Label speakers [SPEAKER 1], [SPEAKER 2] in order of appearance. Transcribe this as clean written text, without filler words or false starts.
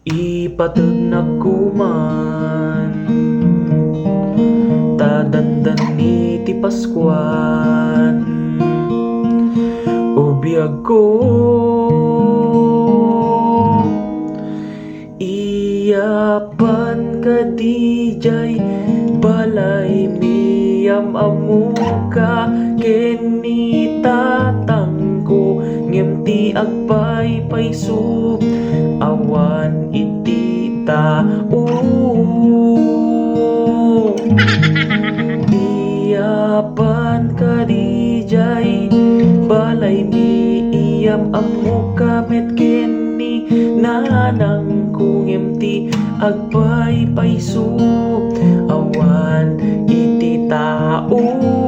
[SPEAKER 1] Ipatag na kuman tadandan ni ti Paskuan ubiyag ko iyapan ka dijay balay miyam amuka ken ni tatang ko ngem ti agpaypayso awan iti tao iyapan ka dijay balay mi iyam amuka met ken ni nanang kungem ti agpaypayso awan iti tao